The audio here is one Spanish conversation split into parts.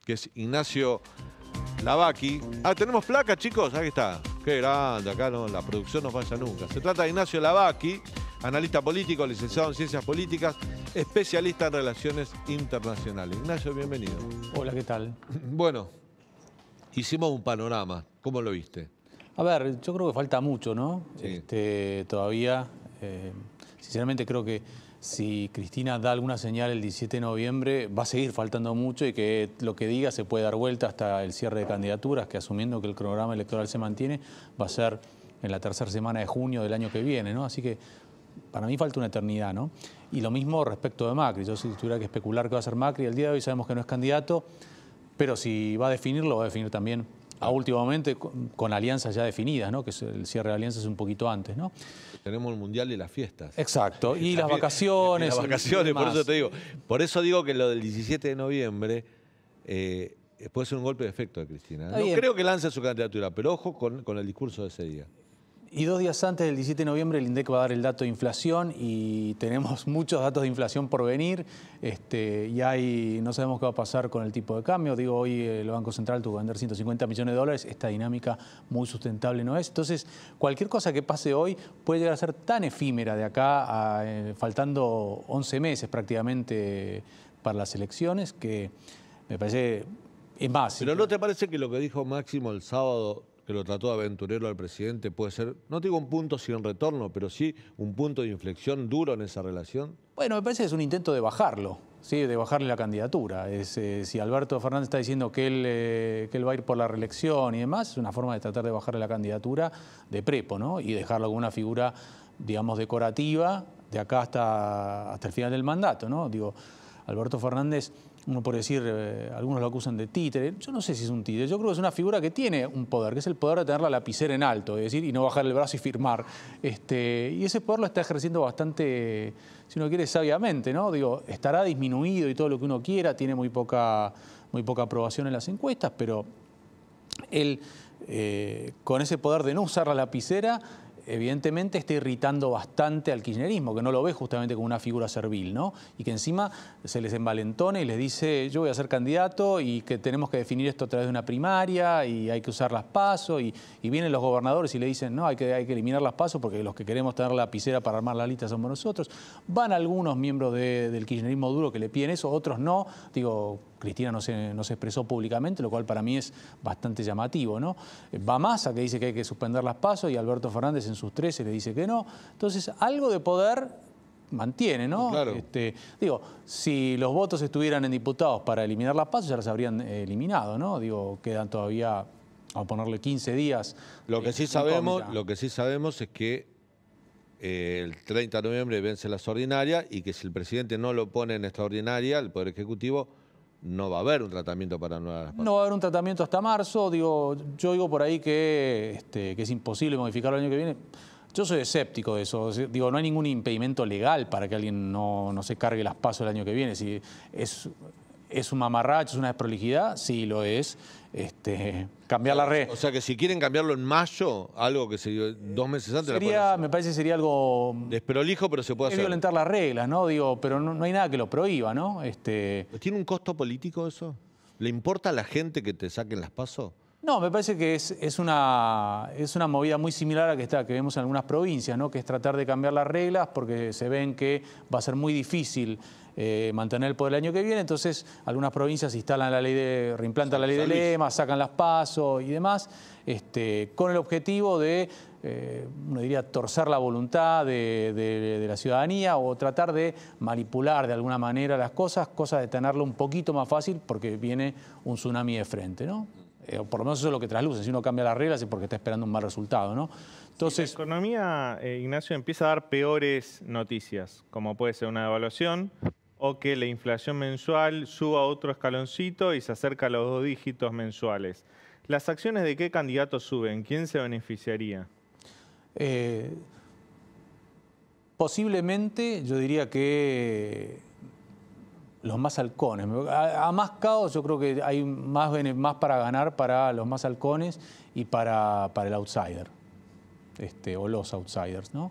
que es Ignacio Lavaki. Ah, tenemos placa, chicos. Ahí está. Qué grande. Acá no, la producción no falla nunca. Se trata de Ignacio Lavaki, analista político, licenciado en Ciencias Políticas, especialista en Relaciones Internacionales. Ignacio, bienvenido. Hola, ¿qué tal? Bueno, hicimos un panorama. ¿Cómo lo viste? A ver, yo creo que falta mucho, ¿no? Sí. Todavía, sinceramente creo que si Cristina da alguna señal el 17 de noviembre, va a seguir faltando mucho y que lo que diga se puede dar vuelta hasta el cierre de candidaturas, que asumiendo que el cronograma electoral se mantiene, va a ser en la tercera semana de junio del año que viene, ¿no? Así que para mí falta una eternidad, ¿no? Y lo mismo respecto de Macri. Yo si tuviera que especular qué va a hacer Macri, el día de hoy sabemos que no es candidato, pero si va a definirlo, lo va a definir también a último momento con alianzas ya definidas, ¿no? Que el cierre de alianzas es un poquito antes, ¿no? Tenemos el Mundial y las fiestas. Exacto, y las vacaciones. Las vacaciones, por eso te digo. Por eso digo que lo del 17 de noviembre puede ser un golpe de efecto de Cristina. No creo que lance su candidatura, pero ojo con el discurso de ese día. Y 2 días antes del 17 de noviembre el INDEC va a dar el dato de inflación y tenemos muchos datos de inflación por venir. Y no sabemos qué va a pasar con el tipo de cambio. Digo, hoy el Banco Central tuvo que vender 150 millones de dólares. Esta dinámica muy sustentable no es. Entonces, cualquier cosa que pase hoy puede llegar a ser tan efímera de acá, faltando 11 meses prácticamente para las elecciones, que me parece... Es más... Pero ¿no te parece que lo que dijo Máximo el sábado, que lo trató de aventurero al presidente, puede ser, no digo un punto sin retorno, pero sí un punto de inflexión duro en esa relación? Bueno, me parece que es un intento de bajarlo, ¿sí? De bajarle la candidatura. Si Alberto Fernández está diciendo que él va a ir por la reelección y demás, es una forma de tratar de bajarle la candidatura de prepo, ¿no? Y dejarlo como una figura, digamos, decorativa de acá hasta el final del mandato, ¿no? Digo, Alberto Fernández, uno por decir, algunos lo acusan de títere. Yo no sé si es un títere, yo creo que es una figura que tiene un poder, que es el poder de tener la lapicera en alto, es decir, y no bajar el brazo y firmar. Y ese poder lo está ejerciendo bastante, si uno quiere, sabiamente, ¿no? Digo, estará disminuido y todo lo que uno quiera, tiene muy poca aprobación en las encuestas, pero él, con ese poder de no usar la lapicera, evidentemente está irritando bastante al kirchnerismo, que no lo ve justamente como una figura servil, ¿no? Y que encima se les envalentona y les dice, yo voy a ser candidato y que tenemos que definir esto a través de una primaria y hay que usar las PASO y vienen los gobernadores y le dicen, no, hay que eliminar las PASO porque los que queremos tener la lapicera para armar la lista somos nosotros. Van algunos miembros del kirchnerismo duro que le piden eso, otros no. Digo, Cristina no se expresó públicamente, lo cual para mí es bastante llamativo, ¿no? Va Massa, que dice que hay que suspender las PASO, y Alberto Fernández en sus 13 le dice que no. Entonces, algo de poder mantiene, ¿no? Claro. Digo, si los votos estuvieran en diputados para eliminar las PASO, ya las habrían eliminado, ¿no? Digo, quedan todavía, a ponerle 15 días. Lo que sí sabemos es que el 30 de noviembre vence la extraordinaria y que si el presidente no lo pone en extraordinaria, el Poder Ejecutivo, no va a haber un tratamiento para nuevas PASO. No va a haber un tratamiento hasta marzo. Digo, yo digo por ahí que es imposible modificarlo el año que viene. Yo soy escéptico de eso. Digo, no hay ningún impedimento legal para que alguien no se cargue las PASO el año que viene. Si es un mamarracho, es una desprolijidad, sí lo es. Cambiar la red. O sea que si quieren cambiarlo en mayo, algo que se dio 2 meses antes... Me parece que sería algo... desprolijo, pero se puede hacer. Es violentar las reglas, ¿no? Digo, pero no hay nada que lo prohíba, ¿no? ¿Tiene un costo político eso? ¿Le importa a la gente que te saquen las PASO? No, me parece que es una movida muy similar a que vemos en algunas provincias, ¿no? Que es tratar de cambiar las reglas porque se ven que va a ser muy difícil mantener el poder el año que viene. Entonces, algunas provincias instalan reimplantan la ley de lema, sacan las PASO y demás, con el objetivo de, uno diría, torcer la voluntad de la ciudadanía o tratar de manipular de alguna manera las cosas, cosa de tenerlo un poquito más fácil porque viene un tsunami de frente, ¿no? Por lo menos eso es lo que trasluce. Si uno cambia las reglas es porque está esperando un mal resultado, ¿no? Entonces, la economía, Ignacio, empieza a dar peores noticias, como puede ser una devaluación o que la inflación mensual suba otro escaloncito y se acerca a los 2 dígitos mensuales. ¿Las acciones de qué candidato suben? ¿Quién se beneficiaría? Posiblemente, yo diría que los más halcones. A más caos yo creo que hay más para ganar para los más halcones y para el outsider, o los outsiders, ¿no?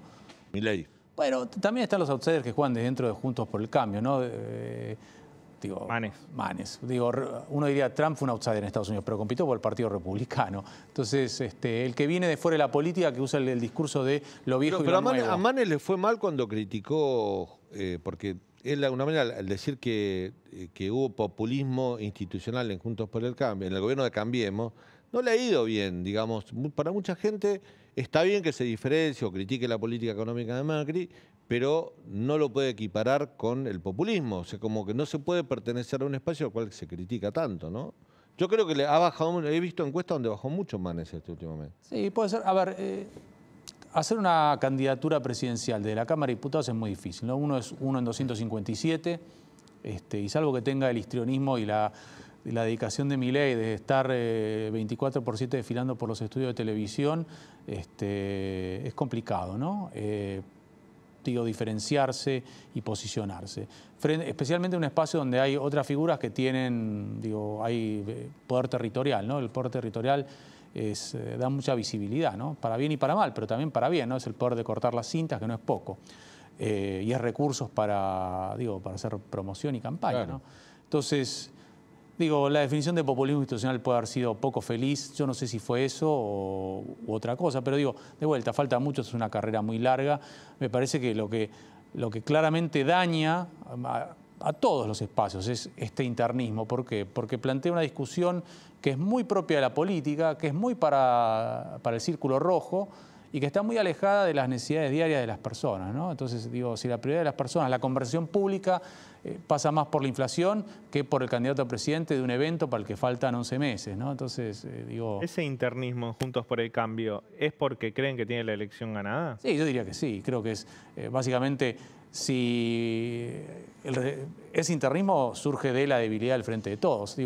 Milei. Bueno, también están los outsiders que juegan dentro de Juntos por el Cambio, ¿no? Digo, Manes. Digo, uno diría Trump fue un outsider en Estados Unidos, pero compitió por el Partido Republicano. Entonces, el que viene de fuera de la política, que usa el discurso de lo viejo y lo nuevo. A Manes le fue mal cuando criticó, porque él de alguna manera al decir que hubo populismo institucional en Juntos por el Cambio, en el gobierno de Cambiemos, no le ha ido bien, digamos. Para mucha gente está bien que se diferencie o critique la política económica de Macri, pero no lo puede equiparar con el populismo. O sea, como que no se puede pertenecer a un espacio al cual se critica tanto, ¿no? Yo creo que le ha bajado, he visto encuestas donde bajó mucho Manes este último mes. Sí, puede ser. A ver, hacer una candidatura presidencial de la Cámara de Diputados es muy difícil, ¿no? Uno es uno en 257, y salvo que tenga el histrionismo y la dedicación de Milei de estar 24/7 desfilando por los estudios de televisión, es complicado, ¿no? Diferenciarse y posicionarse. Especialmente en un espacio donde hay otras figuras que tienen, hay poder territorial, ¿no? El poder territorial da mucha visibilidad, ¿no? Para bien y para mal, pero también para bien, ¿no? Es el poder de cortar las cintas, que no es poco. Y es recursos para hacer promoción y campaña, claro, ¿no? Entonces, la definición de populismo institucional puede haber sido poco feliz. Yo no sé si fue eso u otra cosa, pero de vuelta, falta mucho, es una carrera muy larga. Me parece que lo que claramente daña a todos los espacios es este internismo. ¿Por qué? Porque plantea una discusión que es muy propia de la política, que es muy para el círculo rojo y que está muy alejada de las necesidades diarias de las personas, ¿no? Entonces, si la prioridad de las personas, la conversación pública, pasa más por la inflación que por el candidato a presidente de un evento para el que faltan 11 meses, ¿no? Entonces, ¿Ese internismo en Juntos por el Cambio es porque creen que tiene la elección ganada? Sí, yo diría que sí. Creo que es básicamente, si ese internismo surge de la debilidad del Frente de Todos.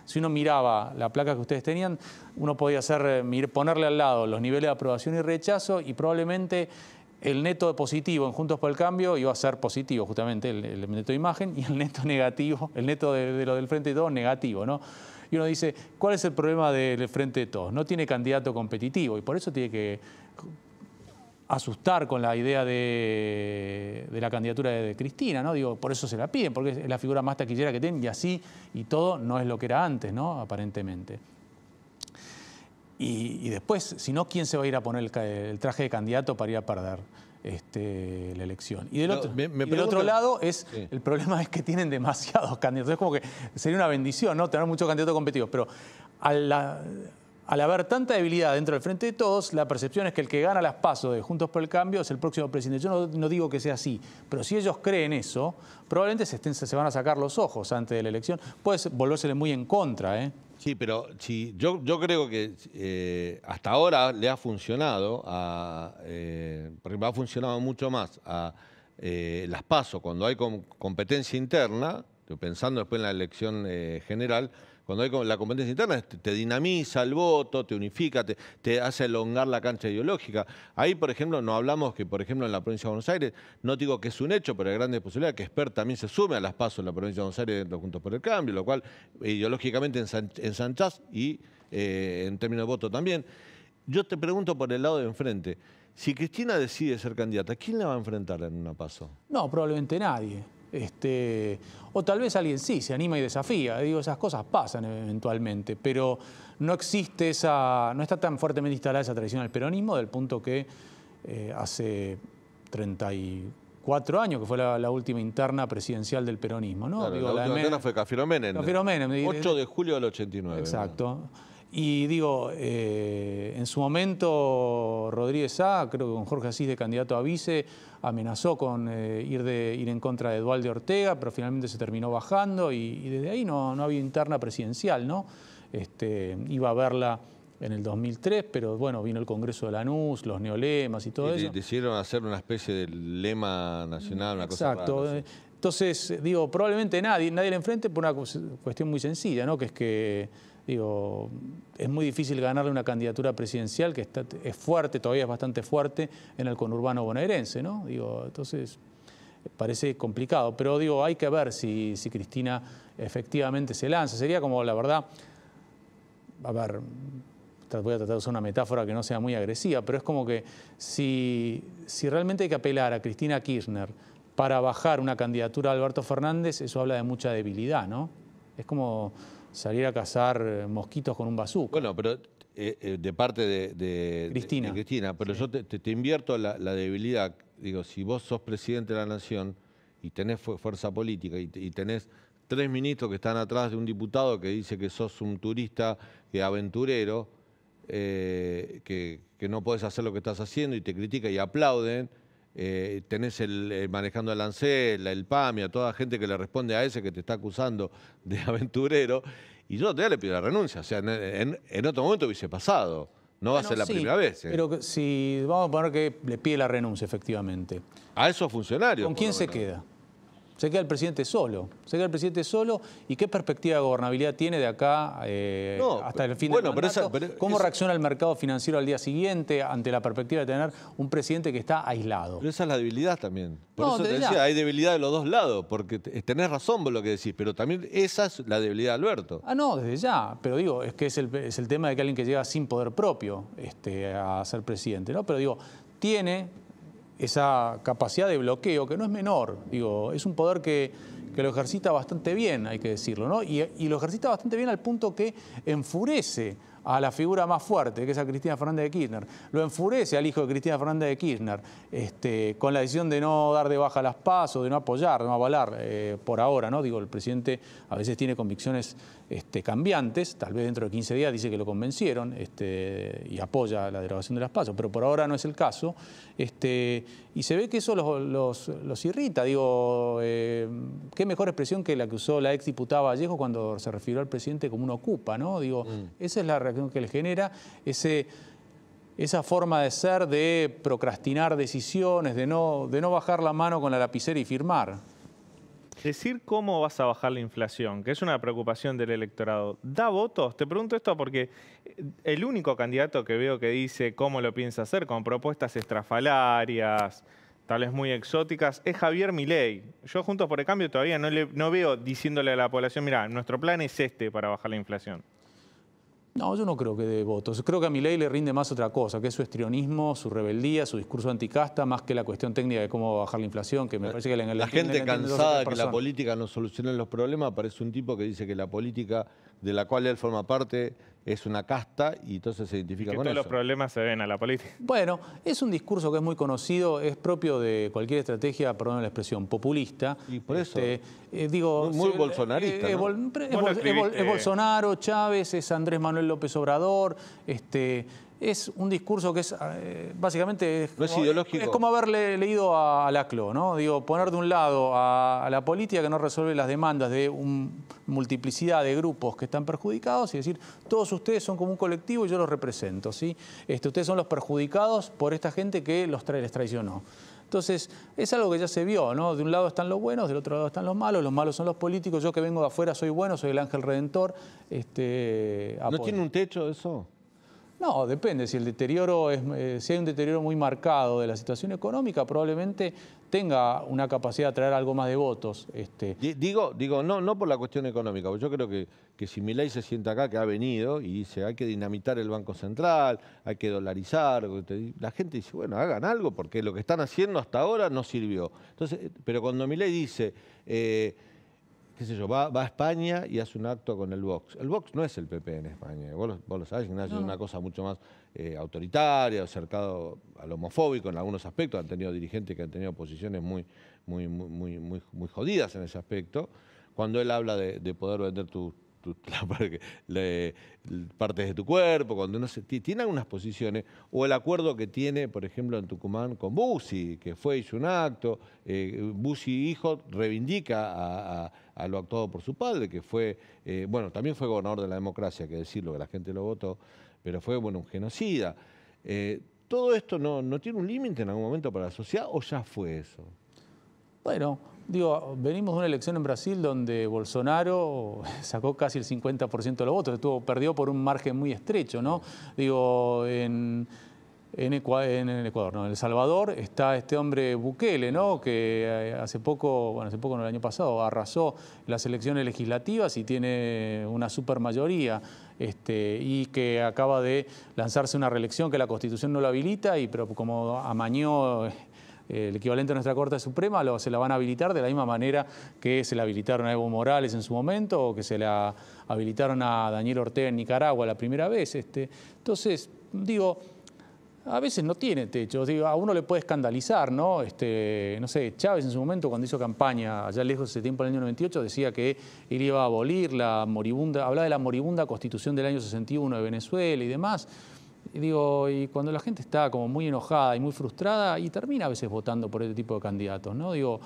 Si uno miraba la placa que ustedes tenían, uno podía ponerle al lado los niveles de aprobación y rechazo y probablemente el neto positivo en Juntos por el Cambio iba a ser positivo, justamente el neto de imagen, y el neto negativo, el neto de lo del Frente de Todos, negativo, ¿no? Y uno dice, ¿cuál es el problema del Frente de Todos? No tiene candidato competitivo y por eso tiene que asustar con la idea de la candidatura de Cristina, ¿no? Por eso se la piden, porque es la figura más taquillera que tienen y así y todo no es lo que era antes, ¿no? Aparentemente. Y después, si no, ¿quién se va a ir a poner el traje de candidato para ir a perder la elección? Y del otro lado, el problema es que tienen demasiados candidatos. Es como que sería una bendición, ¿no? Tener muchos candidatos competitivos, pero al haber tanta debilidad dentro del Frente de Todos, la percepción es que el que gana las PASO de Juntos por el Cambio es el próximo presidente. Yo no digo que sea así, pero si ellos creen eso, probablemente se van a sacar los ojos antes de la elección. Puede volvérsele muy en contra, ¿eh? Sí, pero yo creo que hasta ahora le ha funcionado, por ejemplo, ha funcionado mucho más a las PASO cuando hay competencia interna, pensando después en la elección general. Cuando hay la competencia interna, te dinamiza el voto, te unifica, te hace elongar la cancha ideológica. Ahí, por ejemplo, no hablamos que, por ejemplo, en la provincia de Buenos Aires, no digo que es un hecho, pero hay grandes posibilidades que Esper también se sume a las PASO en la provincia de Buenos Aires dentro de Juntos por el Cambio, lo cual ideológicamente ensanchás y en términos de voto también. Yo te pregunto por el lado de enfrente, si Cristina decide ser candidata, ¿quién la va a enfrentar en una PASO? No, probablemente nadie. O tal vez alguien sí, se anima y desafía. Esas cosas pasan eventualmente, pero no existe no está tan fuertemente instalada esa tradición del peronismo, del punto que hace 34 años, que fue la última interna presidencial del peronismo, ¿no? Claro, la última interna fue Cafiero Menem. 8 de julio del 89. Exacto. ¿No? Y en su momento Rodríguez Sá, creo que con Jorge Asís de candidato a vice, amenazó con ir en contra de Dualde Ortega, pero finalmente se terminó bajando y desde ahí no había interna presidencial, ¿no? Iba a verla en el 2003, pero bueno, vino el Congreso de Lanús, los neolemas y todo eso. Decidieron hacer una especie de lema nacional, una cosa rara. Exacto. Entonces, probablemente nadie le enfrente por una cuestión muy sencilla, ¿no? Que es que es muy difícil ganarle una candidatura presidencial que es fuerte, todavía es bastante fuerte en el conurbano bonaerense, ¿no? Entonces parece complicado, pero hay que ver si Cristina efectivamente se lanza. Sería como, la verdad, a ver, voy a tratar de usar una metáfora que no sea muy agresiva, pero es como que si realmente hay que apelar a Cristina Kirchner para bajar una candidatura de Alberto Fernández, eso habla de mucha debilidad, ¿no? Es como salir a cazar mosquitos con un bazooka. Bueno, pero de parte de Cristina, pero sí. Yo te invierto la debilidad. Digo, si vos sos presidente de la Nación y tenés fuerza política y tenés 3 ministros que están atrás de un diputado que dice que sos un turista, que aventurero, que no podés hacer lo que estás haciendo y te critica y aplauden, tenés manejando el ANSES, el PAMI, a toda gente que le responde a ese que te está acusando de aventurero, y yo todavía le pido la renuncia. O sea, en otro momento hubiese pasado. No va a ser la primera vez. Pero si vamos a poner que le pide la renuncia, efectivamente. A esos funcionarios. ¿Con quién se queda? Se queda el presidente solo. Se queda el presidente solo. ¿Y qué perspectiva de gobernabilidad tiene de acá hasta el fin del mandato? ¿Cómo reacciona el mercado financiero al día siguiente ante la perspectiva de tener un presidente que está aislado? Pero esa es la debilidad también. Por eso te decía, hay debilidad de los dos lados, porque tenés razón vos lo que decís, pero también esa es la debilidad de Alberto. Ah, no, desde ya. Pero digo, es que es el tema de que alguien que llega sin poder propio a ser presidente, ¿no? Pero digo, tiene esa capacidad de bloqueo, que no es menor, digo, es un poder que lo ejercita bastante bien, hay que decirlo, ¿no? Y lo ejercita bastante bien al punto que enfurece a la figura más fuerte, que es a Cristina Fernández de Kirchner. Lo enfurece al hijo de Cristina Fernández de Kirchner, con la decisión de no dar de baja las PASO, de no apoyar, de no avalar por ahora, ¿no? Digo, el presidente a veces tiene convicciones cambiantes, tal vez dentro de 15 días dice que lo convencieron y apoya la derogación de las PASO, pero por ahora no es el caso. Y se ve que eso los irrita. Digo, qué mejor expresión que la que usó la exdiputada Vallejo cuando se refirió al presidente como un ocupa, ¿no? Digo, esa es la reacción que le genera, esa forma de ser, de procrastinar decisiones, de no bajar la mano con la lapicera y firmar. Decir cómo vas a bajar la inflación, que es una preocupación del electorado, ¿da votos? Te pregunto esto porque el único candidato que veo que dice cómo lo piensa hacer, con propuestas estrafalarias, tal vez muy exóticas, es Javier Milei. Yo, Juntos por el Cambio, todavía no veo diciéndole a la población, mirá, nuestro plan es para bajar la inflación. No, yo no creo que dé votos. Creo que a Milei le rinde más otra cosa, que es su histrionismo, su rebeldía, su discurso anticasta, más que la cuestión técnica de cómo bajar la inflación, que me parece que la gente cansada de que la política no solucione los problemas, parece un tipo que dice que la política de la cual él forma parte es una casta y entonces se identifica con eso. Que todos los problemas se ven a la política. Bueno, es un discurso que es muy conocido, es propio de cualquier estrategia, perdón la expresión, populista. Y por eso, digo, muy bolsonarista, ¿no? Es Bolsonaro, Chávez, es Andrés Manuel López Obrador, es un discurso que es básicamente no es ideológico. Es como haberle leído a Laclau, ¿no? Digo, poner de un lado a la política que no resuelve las demandas de una multiplicidad de grupos que están perjudicados y decir, todos ustedes son como un colectivo y yo los represento, ¿sí? Ustedes son los perjudicados por esta gente que les traicionó. Entonces, es algo que ya se vio, ¿no? De un lado están los buenos, del otro lado están los malos son los políticos, yo que vengo de afuera soy bueno, soy el ángel redentor. ¿No tiene un techo eso? No, depende. Si el deterioro si hay un deterioro muy marcado de la situación económica, probablemente tenga una capacidad de atraer algo más de votos. Digo, no por la cuestión económica, porque yo creo que si Milei se sienta acá, que ha venido, y dice hay que dinamitar el Banco Central, hay que dolarizar, la gente dice, bueno, hagan algo, porque lo que están haciendo hasta ahora no sirvió. Entonces, pero cuando Milei dice, qué sé yo, va a España y hace un acto con el Vox. El Vox no es el PP en España, vos lo sabés, Ignacio, es una cosa mucho más autoritaria, acercado al homofóbico en algunos aspectos. Han tenido dirigentes que han tenido posiciones muy jodidas en ese aspecto. Cuando él habla de poder vender partes de tu cuerpo, cuando no se tiene algunas posiciones, o el acuerdo que tiene, por ejemplo, en Tucumán con Bussi, que hizo un acto, Bussi hijo reivindica a lo actuado por su padre, que fue, bueno, también fue gobernador de la democracia, hay que decirlo, que la gente lo votó, pero fue, bueno, un genocida. ¿Todo esto no tiene un límite en algún momento para la sociedad o ya fue eso? Bueno, digo, venimos de una elección en Brasil donde Bolsonaro sacó casi el 50% de los votos, perdió por un margen muy estrecho, ¿no? Digo, en Ecuador, no, en El Salvador está este hombre Bukele, ¿no? Que hace poco, no, el año pasado, arrasó las elecciones legislativas y tiene una supermayoría, y que acaba de lanzarse una reelección que la Constitución no lo habilita, pero como amañó el equivalente a nuestra Corte Suprema, se la van a habilitar de la misma manera que se la habilitaron a Evo Morales en su momento o que se la habilitaron a Daniel Ortega en Nicaragua la primera vez. Entonces, digo, a veces no tiene techo. Digo, a uno le puede escandalizar, ¿no? No sé, Chávez en su momento, cuando hizo campaña, allá lejos ese tiempo, en el año 98, decía que él iba a abolir la moribunda, hablaba de la moribunda Constitución del año 61 de Venezuela y demás. Y digo, y cuando la gente está como muy enojada y muy frustrada, y termina a veces votando por este tipo de candidatos, ¿no? Digo,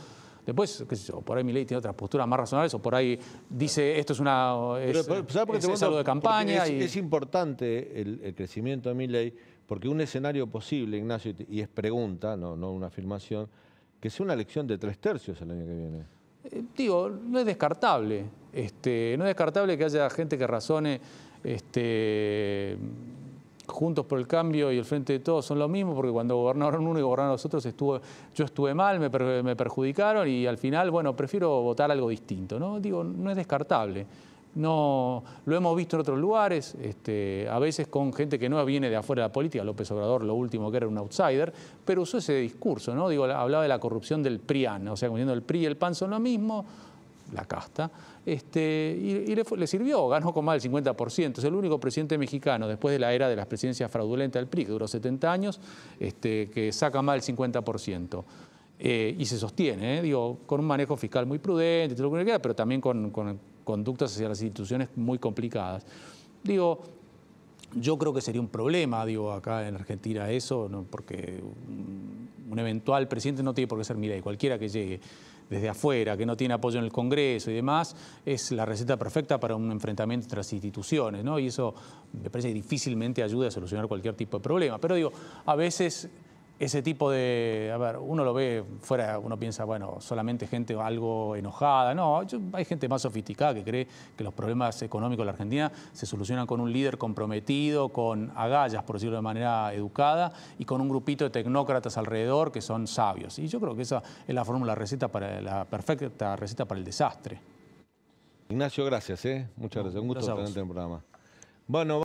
después, qué sé yo, por ahí Milei tiene otras posturas más razonables, o por ahí dice esto es algo de campaña. Es importante el crecimiento de Milei, porque un escenario posible, Ignacio, y es pregunta, no una afirmación, que sea una elección de 3/3 el año que viene. Digo, no es descartable. No es descartable que haya gente que razone Juntos por el Cambio y el Frente de Todos son lo mismo, porque cuando gobernaron uno y gobernaron los otros yo estuve mal, me perjudicaron y al final, bueno, prefiero votar algo distinto, ¿no? Digo, no es descartable. No, lo hemos visto en otros lugares, a veces con gente que no viene de afuera de la política. López Obrador, lo último que era un outsider, pero usó ese discurso, ¿no? Digo, hablaba de la corrupción del PRIAN, o sea, como diciendo el PRI y el PAN son lo mismo, la casta, y le sirvió, ganó con más del 50%. Es el único presidente mexicano, después de la era de las presidencias fraudulentas del PRI, que duró 70 años, que saca más del 50%. Y se sostiene, digo, con un manejo fiscal muy prudente, todo lo que quiera, pero también con conductas hacia las instituciones muy complicadas. Digo, yo creo que sería un problema, digo, acá en Argentina eso, ¿no? Porque un eventual presidente no tiene por qué ser Milei, cualquiera que llegue desde afuera, que no tiene apoyo en el Congreso y demás, es la receta perfecta para un enfrentamiento entre las instituciones, ¿no? Y eso me parece que difícilmente ayuda a solucionar cualquier tipo de problema. Pero digo, a veces ese tipo de, a ver, uno lo ve fuera, uno piensa, bueno, solamente gente algo enojada. No, hay gente más sofisticada que cree que los problemas económicos de la Argentina se solucionan con un líder comprometido, con agallas, por decirlo de manera educada, y con un grupito de tecnócratas alrededor que son sabios. Y yo creo que esa es la fórmula, la perfecta receta para el desastre. Ignacio, gracias, muchas gracias. Un gusto tenerte en el programa. Bueno.